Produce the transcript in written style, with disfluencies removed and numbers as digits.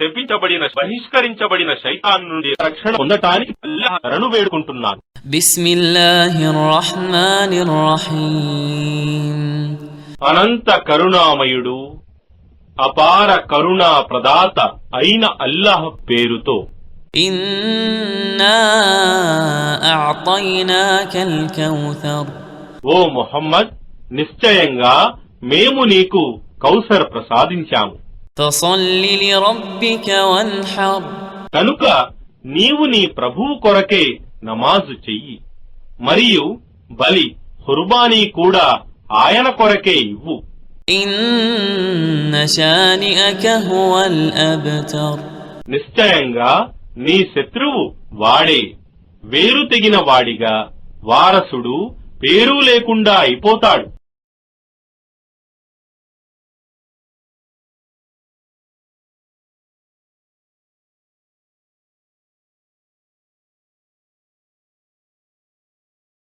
శపించబడిన బహిష్కరించబడిన శైతాన్ నుండి రక్షణ పొందటానికి అల్లాహ్ను వేడుకుంటున్నాను. బిస్మిల్లాహిర్ రహ్మానిర్ రహీం. అనంత కరుణామయుడు అపార కరుణా ప్రదాత అయిన అల్లాహ్ పేరుతో. ఇన్నా అఅతైనాకల్ కౌసర్. ఓ ముహమ్మద్, నిశ్చయంగా మేము నీకు కౌసర్ ప్రసాదించాము. ఫసల్లి లిరబ్బిక వన్హర్. కనుక నీవు నీ ప్రభువు కొరకే నమాజు చెయ్యి, మరియు బలి ఖుర్బానీ కూడా ఆయన కొరకే ఇవ్వు. ఇన్న షానిఅక హువల్ అబ్తర్. నిశ్చయంగా నీ శత్రువు వాడే, వేరు తెగిన వాడిగా, వారసుడు పేరు లేకుండా అయిపోతాడు.